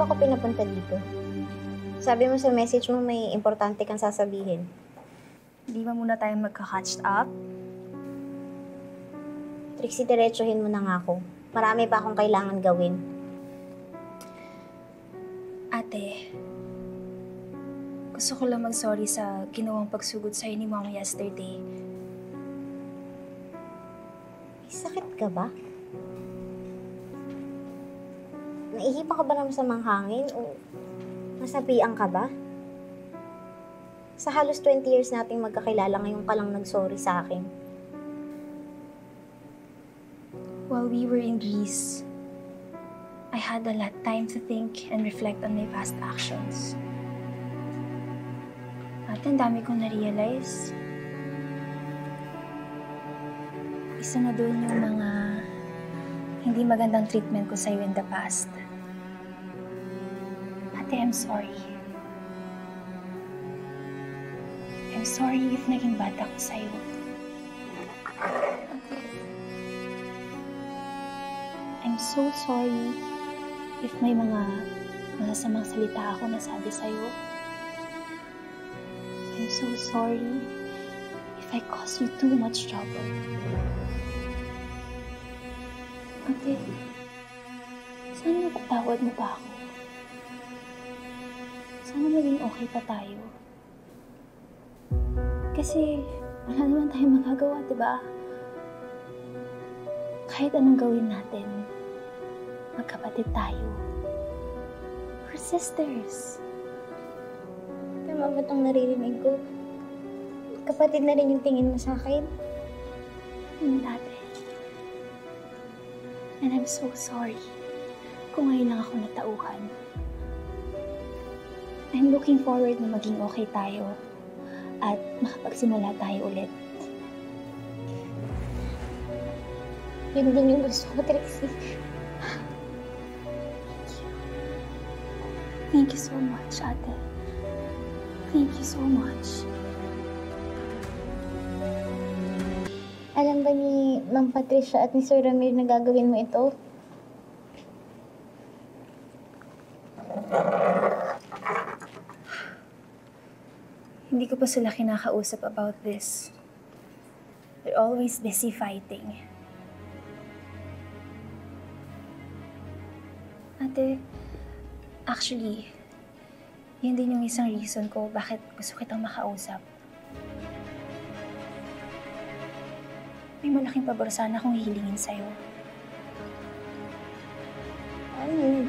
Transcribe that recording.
ba ako pinapunta dito? Sabi mo sa message mo may importante kang sasabihin. Di ba muna tayo magka-catch up? Trixie, diretsuhin mo na nga ako. Marami pa akong kailangan gawin. Ate, gusto ko lang mag-sorry sa ginawang pagsugod sa'yo ni Mama yesterday. May sakit ka ba? Naihipa ka ba ng masamang hangin o nasapian ka ba? Sa halos 20 years nating magkakilala, ngayon ka lang nag-sorry sa akin. While we were in Greece, I had a lot time to think and reflect on my past actions. At ang dami kong na-realize. Isa na doon yung mga hindi magandang treatment ko sa'yo in the past. Ate, I'm sorry. I'm sorry if naging bad ako sa'yo. I'm so sorry if may mga masasamang salita ako nasabi sa'yo. I'm so sorry if I caused you too much trouble. Ate, sana napatawad mo pa ako. Sana maging okay pa tayo. Kasi wala naman tayong magagawa, diba? Kahit anong gawin natin, magkapatid tayo. We're sisters. Tama ba itong naririnig ko? Kapatid na rin yung tingin mo sa akin. Dati. And I'm so sorry kung ngayon lang ako natauhan. I'm looking forward na maging okay tayo at makapagsimula tayo ulit. Yun din yung gusto ko, Trixie. Thank you so much, Ate. Thank you so much. Alam ba ni Ma'am Patricia at ni Sir Ramir na gagawin mo ito? Hindi ko pa sila kinakausap about this. They're always busy fighting. Ate, actually, yun din yung isang reason ko bakit gusto kitang makausap. May malaking pabor sana akong hihilingin sa'yo. Ano?